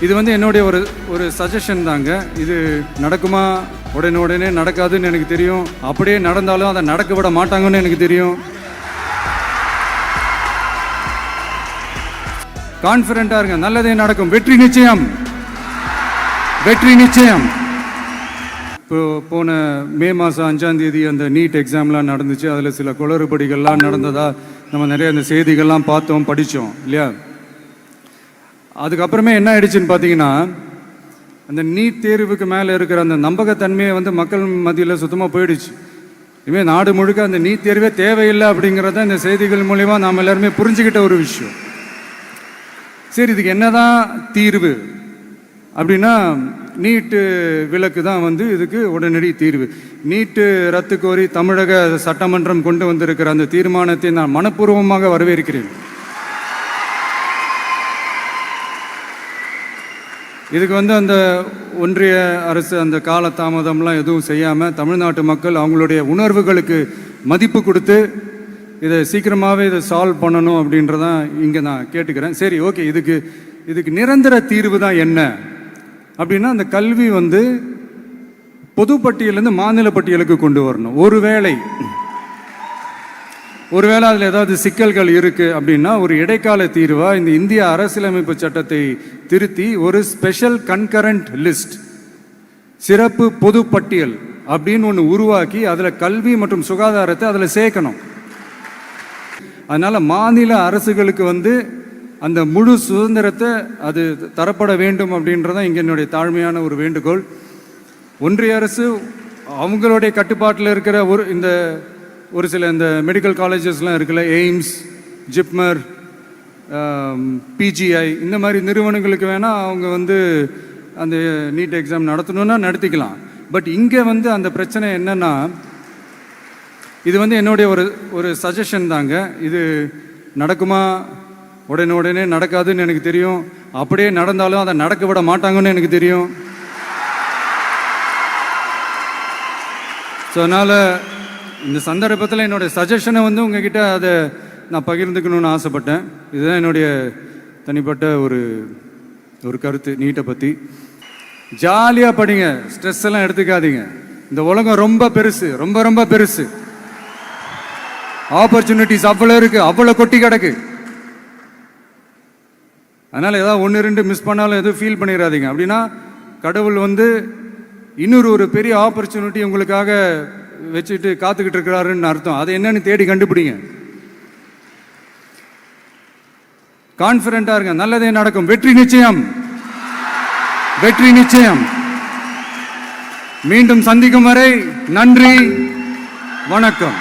இது வந்து என்னுடைய ஒரு சஜஷன் தாங்க. இது நடக்குமா, உடனே நடக்காதுன்னு எனக்கு தெரியும். அப்படியே நடந்தாலும் அதை நடக்க விட மாட்டாங்கன்னு எனக்கு தெரியும். கான்ஃபிடென்ட்டா இருங்க, நல்லதே நடக்கும். வெற்றி நிச்சயம், வெற்றி நிச்சயம். இப்போ போன மே மாதம் 5ஆம் தேதி அந்த நீட் எக்ஸாம்லாம் நடந்துச்சு. அதில் சில குளறுபடிகள்லாம் நடந்ததா நம்ம நிறைய அந்த செய்திகள்லாம் பார்த்தோம், படித்தோம் இல்லையா? அதுக்கப்புறமே என்ன ஆயிடுச்சுன்னு பார்த்தீங்கன்னா, அந்த நீட் தேர்வுக்கு மேலே இருக்கிற அந்த நம்பகத்தன்மையை வந்து மக்கள் மத்தியில் சுத்தமாக போயிடுச்சு. இனிமேல் நாடு முழுக்க அந்த நீட் தேர்வே தேவையில்லை அப்படிங்கிறத இந்த செய்திகள் மூலிமா நாம் எல்லாருமே புரிஞ்சுக்கிட்ட ஒரு விஷயம். சரி, இதுக்கு என்னதான் தீர்வு அப்படின்னா, நீட்டு விலக்கு தான் வந்து இதுக்கு உடனடி தீர்வு. நீட்டு ரத்து கோரி தமிழக சட்டமன்றம் கொண்டு வந்திருக்கிற அந்த தீர்மானத்தை நான் மனப்பூர்வமாக வரவேற்கிறேன். இதுக்கு வந்து அந்த ஒன்றிய அரசு அந்த கால தாமதம்லாம் எதுவும் செய்யாமல் தமிழ்நாட்டு மக்கள் அவங்களுடைய உணர்வுகளுக்கு மதிப்பு கொடுத்து இதை சீக்கிரமாகவே இதை சால்வ் பண்ணணும் அப்படின்றதான் இங்கே நான் கேட்டுக்கிறேன். சரி, ஓகே, இதுக்கு நிரந்தர தீர்வு தான் என்ன அப்படின்னா, அந்த கல்வி வந்து பொது பட்டியலேருந்து மாநில பட்டியலுக்கு கொண்டு வரணும். ஒருவேளை அதில் ஏதாவது சிக்கல்கள் இருக்குது அப்படின்னா ஒரு இடைக்கால தீர்வாக இந்த இந்திய அரசியலமைப்பு சட்டத்தை திருத்தி ஒரு ஸ்பெஷல் கன்கரண்ட் லிஸ்ட், சிறப்பு பொது பட்டியல் அப்படின்னு ஒன்று உருவாக்கி அதில் கல்வி மற்றும் சுகாதாரத்தை அதில் சேர்க்கணும். அதனால் மாநில அரசுகளுக்கு வந்து அந்த முழு சுதந்திரத்தை அது தரப்பட வேண்டும் அப்படின்றதான் இங்கே என்னுடைய தாழ்மையான ஒரு வேண்டுகோள். ஒன்றிய அரசு அவங்களுடைய கட்டுப்பாட்டில் இருக்கிற ஒரு சில இந்த மெடிக்கல் காலேஜஸ்லாம் இருக்குல்ல, எய்ம்ஸ், ஜிப்மர், பிஜிஐ, இந்த மாதிரி நிறுவனங்களுக்கு வேணால் அவங்க வந்து அந்த நீட் எக்ஸாம் நடத்தணுன்னா நடத்திக்கலாம். பட் இங்கே வந்து அந்த பிரச்சனை என்னன்னா, இது வந்து என்னுடைய ஒரு சஜஷன் தாங்க. இது நடக்குமா, உடனே நடக்காதுன்னு எனக்கு தெரியும். அப்படியே நடந்தாலும் அதை நடக்க விட மாட்டாங்கன்னு எனக்கு தெரியும். ஸோ அதனால் இந்த சந்தர்ப்பத்தில் என்னுடைய சஜஷனை வந்து உங்ககிட்ட அதை நான் பகிர்ந்துக்கணும்னு ஆசைப்பட்டேன். இதுதான் என்னுடைய தனிப்பட்ட ஒரு கருத்து நீட்டை பற்றி. ஜாலியாக படிங்க, ஸ்ட்ரெஸ் எல்லாம் எடுத்துக்காதீங்க. இந்த உலகம் ரொம்ப பெருசு, ரொம்ப ரொம்ப பெருசு. ஆப்பர்ச்சுனிட்டிஸ் அவ்வளோ இருக்கு, அவ்வளோ கொட்டி கிடக்கு. அதனால் ஏதாவது 1-2 மிஸ் பண்ணாலும் எதுவும் ஃபீல் பண்ணிடாதீங்க. அப்படின்னா கடவுள் வந்து இன்னொரு ஒரு பெரிய ஆப்பர்ச்சுனிட்டி உங்களுக்காக வச்சுட்டு காத்துக்கிட்டு இருக்கிறாருன்னு அர்த்தம். அது என்னன்னு தேடி கண்டுபிடிங்க. கான்ஃபிடென்ட்டா இருங்க, நல்லதே நடக்கும். வெற்றி நிச்சயம், வெற்றி நிச்சயம். மீண்டும் சந்திக்கும் வரை நன்றி, வணக்கம்.